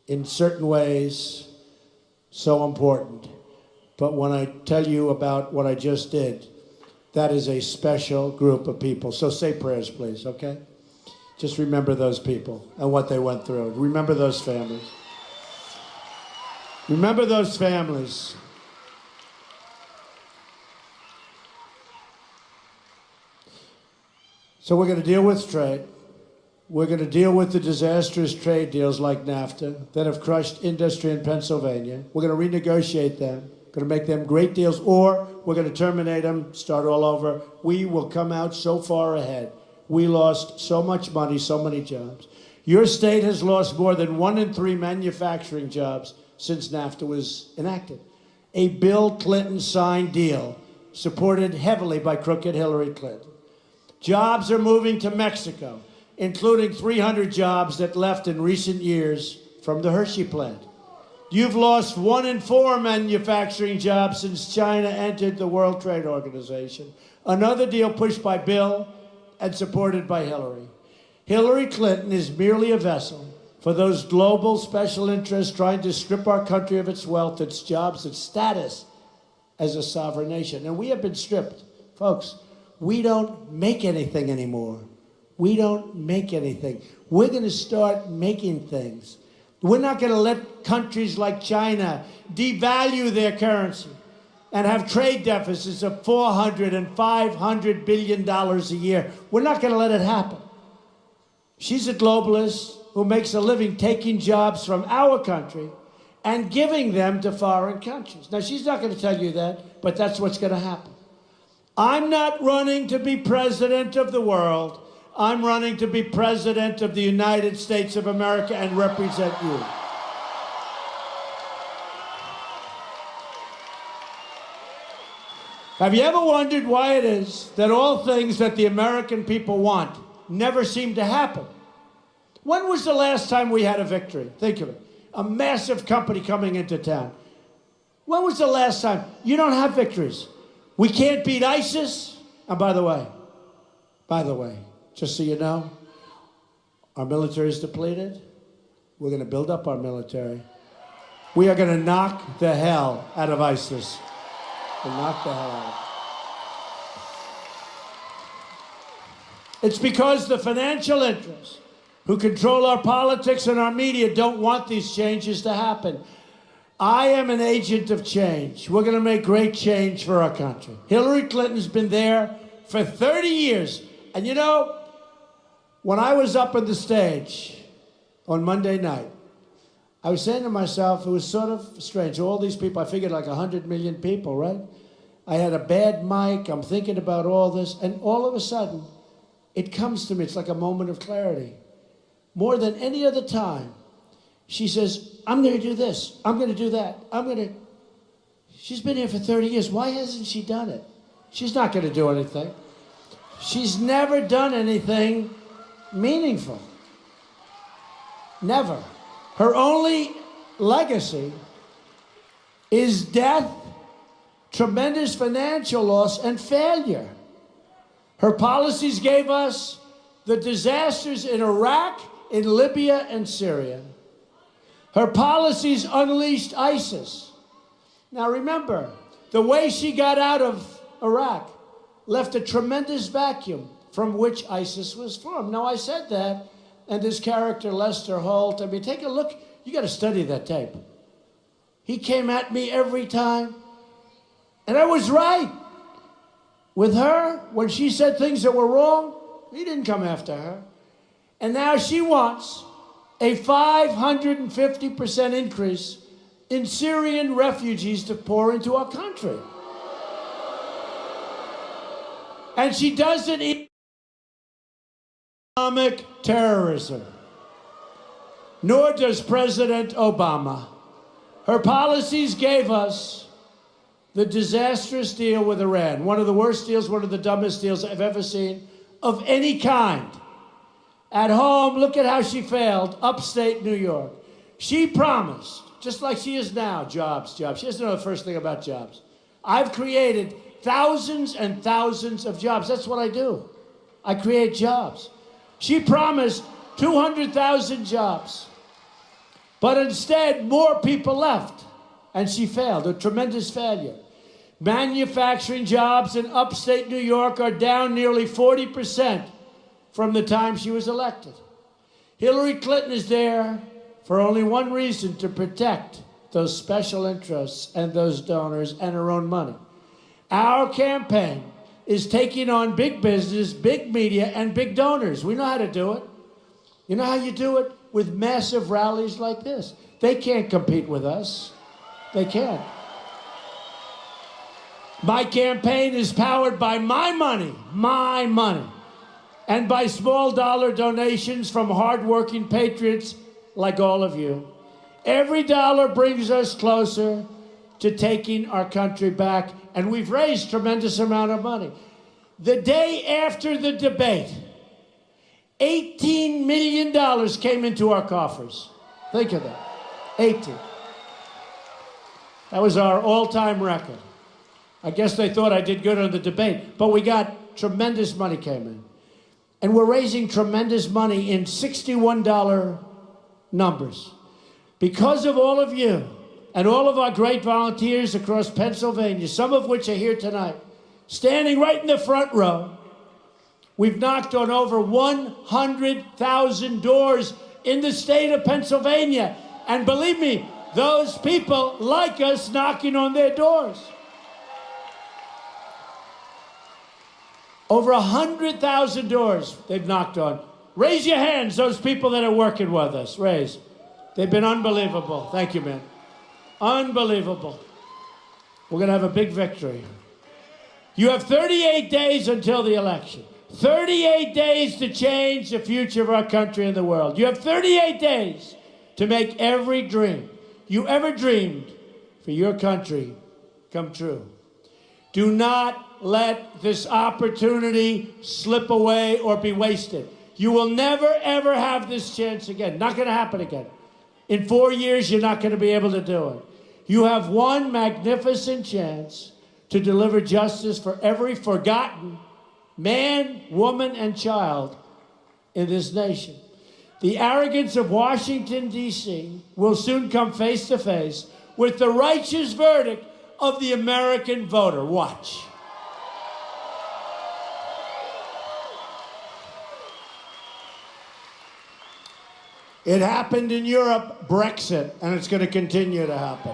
in certain ways, so important. But when I tell you about what I just did, that is a special group of people. So say prayers, please, okay? Just remember those people and what they went through. Remember those families. Remember those families. So we're going to deal with trade. We're going to deal with the disastrous trade deals like NAFTA that have crushed industry in Pennsylvania. We're going to renegotiate them. Going to make them great deals, or we're going to terminate them, start all over. We will come out so far ahead. We lost so much money, so many jobs. Your state has lost more than 1 in 3 manufacturing jobs since NAFTA was enacted. A Bill Clinton signed deal supported heavily by crooked Hillary Clinton. Jobs are moving to Mexico, including 300 jobs that left in recent years from the Hershey plant. You've lost 1 in 4 manufacturing jobs since China entered the World Trade Organization. Another deal pushed by Bill and supported by Hillary. Hillary Clinton is merely a vessel for those global special interests trying to strip our country of its wealth, its jobs, its status as a sovereign nation. And we have been stripped. Folks, we don't make anything anymore. We don't make anything. We're going to start making things. We're not going to let countries like China devalue their currency and have trade deficits of $400 and $500 billion a year. We're not going to let it happen. She's a globalist who makes a living taking jobs from our country and giving them to foreign countries. Now, she's not going to tell you that, but that's what's going to happen. I'm not running to be president of the world. I'm running to be president of the United States of America and represent you. Have you ever wondered why it is that all things that the American people want never seem to happen? When was the last time we had a victory? Think of it. A massive company coming into town. When was the last time? You don't have victories. We can't beat ISIS. And by the way, just so you know, our military is depleted. We're going to build up our military. We are going to knock the hell out of ISIS. We'll knock the hell out. It's because the financial interests who control our politics and our media don't want these changes to happen. I am an agent of change. We're going to make great change for our country. Hillary Clinton's been there for 30 years. And you know, when I was up on the stage on Monday night, I was saying to myself, it was sort of strange. All these people, I figured like 100 million people, right? I had a bad mic. I'm thinking about all this. And all of a sudden, it comes to me. It's like a moment of clarity. More than any other time, she says, I'm going to do this. I'm going to do that. She's been here for 30 years. Why hasn't she done it? She's not going to do anything. She's never done anything meaningful. Never. Her only legacy is death, tremendous financial loss, and failure. Her policies gave us the disasters in Iraq, in Libya, and Syria. Her policies unleashed ISIS. Now remember, the way she got out of Iraq left a tremendous vacuum from which ISIS was formed. Now I said that, and this character, Lester Holt, I mean, take a look. You got to study that tape. He came at me every time, and I was right. With her, when she said things that were wrong, he didn't come after her. And now she wants a 550% increase in Syrian refugees to pour into our country. And she doesn't eat Islamic terrorism, nor does President Obama. Her policies gave us the disastrous deal with Iran, one of the worst deals, one of the dumbest deals I've ever seen of any kind. At home, look at how she failed, upstate New York. She promised, just like she is now, jobs, jobs. She doesn't know the first thing about jobs. I've created thousands and thousands of jobs. That's what I do. I create jobs. She promised 200,000 jobs. But instead, more people left. And she failed, a tremendous failure. Manufacturing jobs in upstate New York are down nearly 40% from the time she was elected. Hillary Clinton is there for only one reason: to protect those special interests and those donors and her own money. Our campaign is taking on big business, big media, and big donors. We know how to do it. You know how you do it? With massive rallies like this. They can't compete with us. They can't. My campaign is powered by my money, and by small dollar donations from hardworking patriots like all of you. Every dollar brings us closer to taking our country back, and we've raised tremendous amount of money. The day after the debate, $18 million came into our coffers. Think of that, 18. That was our all-time record. I guess they thought I did good on the debate, but we got tremendous money came in. And we're raising tremendous money in $61 numbers. Because of all of you and all of our great volunteers across Pennsylvania, some of which are here tonight, standing right in the front row, we've knocked on over 100,000 doors in the state of Pennsylvania. And believe me, those people like us knocking on their doors. Over 100,000 doors they've knocked on. Raise your hands, those people that are working with us. Raise. They've been unbelievable. Thank you, man. Unbelievable. We're going to have a big victory. You have 38 days until the election. 38 days to change the future of our country and the world. You have 38 days to make every dream you ever dreamed for your country come true. Do not let this opportunity slip away or be wasted. You will never, ever have this chance again. Not going to happen again. In 4 years, you're not going to be able to do it. You have one magnificent chance to deliver justice for every forgotten man, woman, and child in this nation. The arrogance of Washington, D.C. will soon come face to face with the righteous verdict of the American voter. Watch. It happened in Europe, Brexit, and it's going to continue to happen.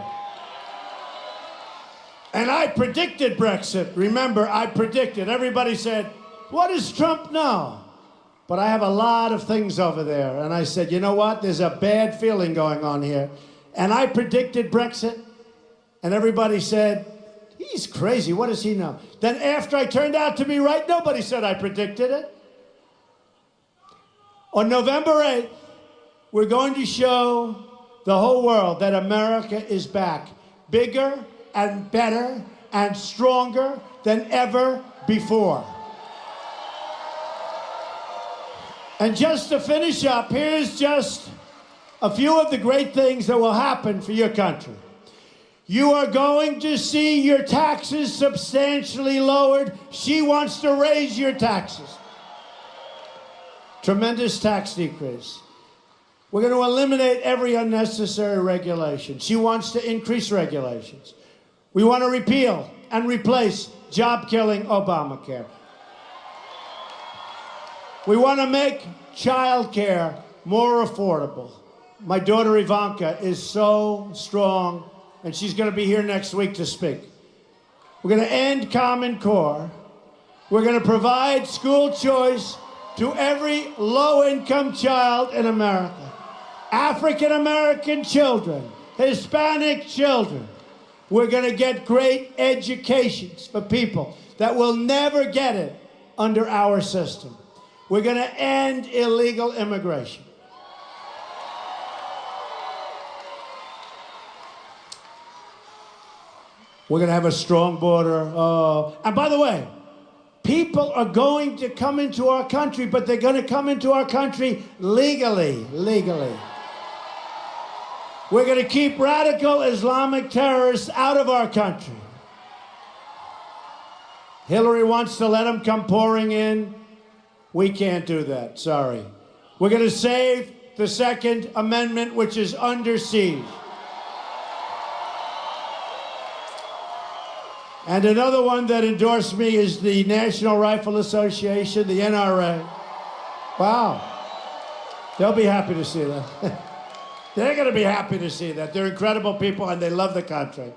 And I predicted Brexit. Remember, I predicted. Everybody said, what does Trump know? But I have a lot of things over there. And I said, you know what? There's a bad feeling going on here. And I predicted Brexit. And everybody said, he's crazy. What does he know? Then after I turned out to be right, nobody said I predicted it. On November 8th, we're going to show the whole world that America is back, bigger and better and stronger than ever before. And just to finish up, here's just a few of the great things that will happen for your country. You are going to see your taxes substantially lowered. She wants to raise your taxes. Tremendous tax decrease. We're going to eliminate every unnecessary regulation. She wants to increase regulations. We want to repeal and replace job-killing Obamacare. We want to make child care more affordable. My daughter Ivanka is so strong, and she's going to be here next week to speak. We're going to end Common Core. We're going to provide school choice to every low-income child in America. African-American children, Hispanic children. We're going to get great educations for people that will never get it under our system. We're going to end illegal immigration. We're going to have a strong border. And by the way, people are going to come into our country, but they're going to come into our country legally. We're going to keep radical Islamic terrorists out of our country. Hillary wants to let them come pouring in. We can't do that, sorry. We're going to save the Second Amendment, which is under siege. And another one that endorsed me is the National Rifle Association, the NRA. Wow. They'll be happy to see that. They're going to be happy to see that. They're incredible people, and they love the country.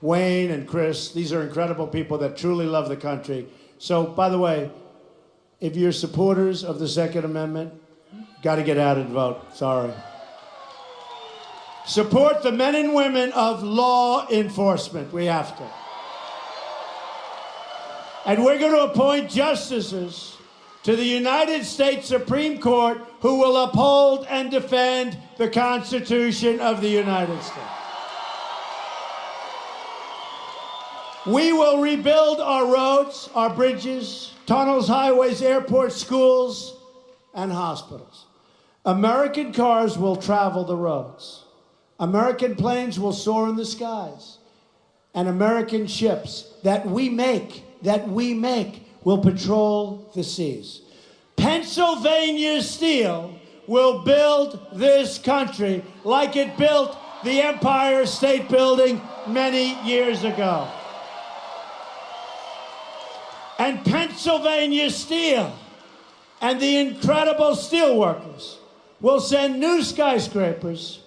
Wayne and Chris, these are incredible people that truly love the country. So, by the way, if you're supporters of the Second Amendment, got to get out and vote. Sorry. Support the men and women of law enforcement. We have to. And we're going to appoint justices to the United States Supreme Court, who will uphold and defend the Constitution of the United States. We will rebuild our roads, our bridges, tunnels, highways, airports, schools, and hospitals. American cars will travel the roads. American planes will soar in the skies. And American ships that we make, will patrol the seas. Pennsylvania Steel will build this country like it built the Empire State Building many years ago. And Pennsylvania Steel and the incredible steel workers will send new skyscrapers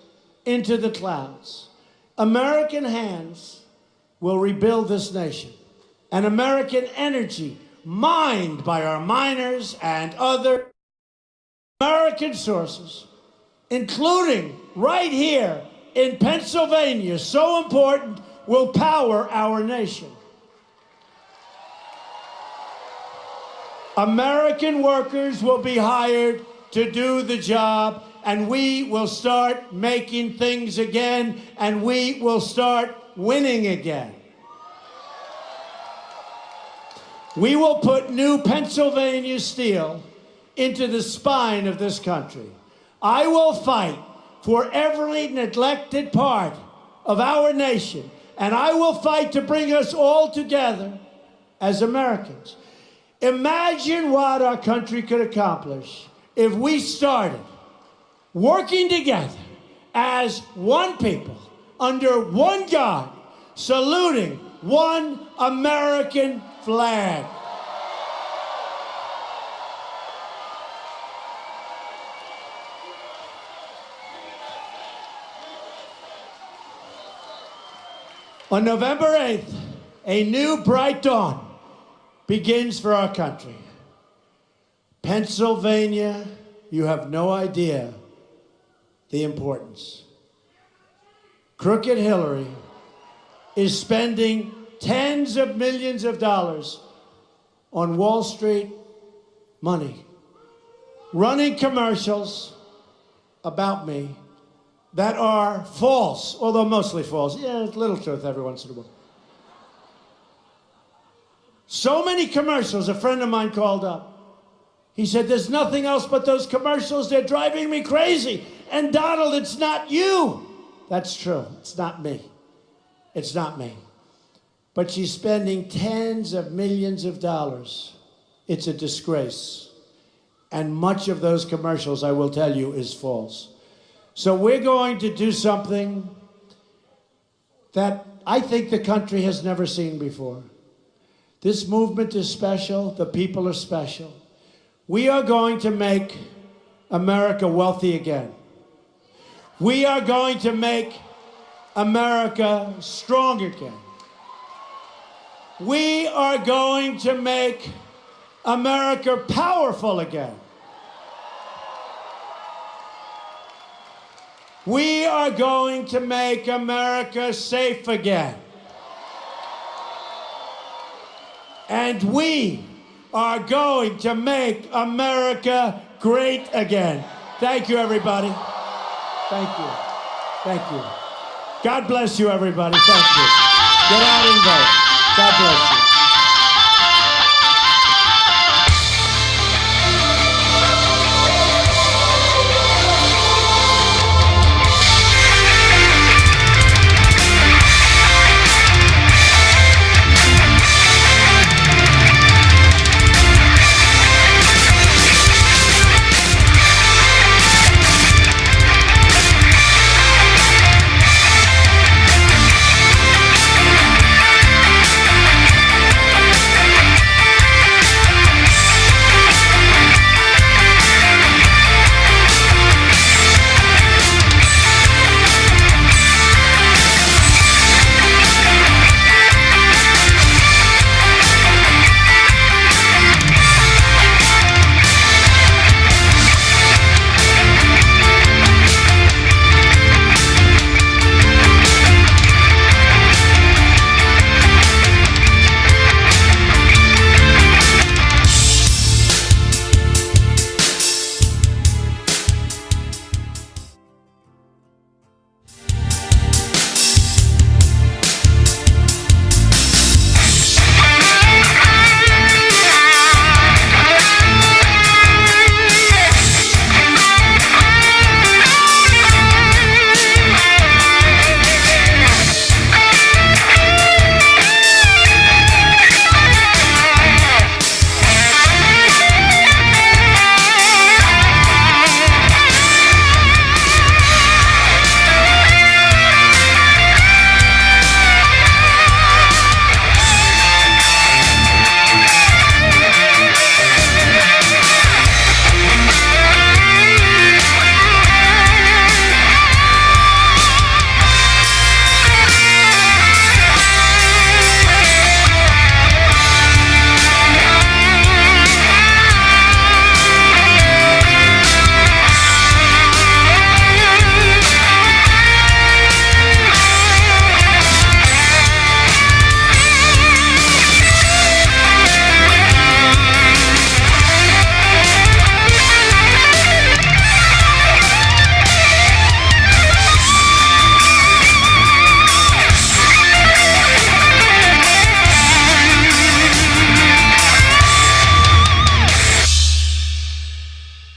into the clouds. American hands will rebuild this nation. And American energy, mined by our miners and other American sources, including right here in Pennsylvania, so important, will power our nation. American workers will be hired to do the job, and we will start making things again, and we will start winning again. We will put new Pennsylvania steel into the spine of this country. I will fight for every neglected part of our nation, and I will fight to bring us all together as Americans. Imagine what our country could accomplish if we started working together as one people, under one God, saluting one American flag. On November 8th, a new bright dawn begins for our country. Pennsylvania, you have no idea the importance. Crooked Hillary is spending tens of millions of dollars on Wall Street money, running commercials about me that are false, although mostly false. Yeah, a little truth every once in a while. So many commercials, a friend of mine called up. He said, there's nothing else but those commercials. They're driving me crazy. And Donald, it's not you. That's true. It's not me. It's not me. But she's spending tens of millions of dollars. It's a disgrace. And much of those commercials, I will tell you, is false. So we're going to do something that I think the country has never seen before. This movement is special. The people are special. We are going to make America wealthy again. We are going to make America strong again. We are going to make America powerful again. We are going to make America safe again. And we are going to make America great again. Thank you, everybody. Thank you. Thank you. God bless you, everybody. Thank you. Get out and vote. God bless you.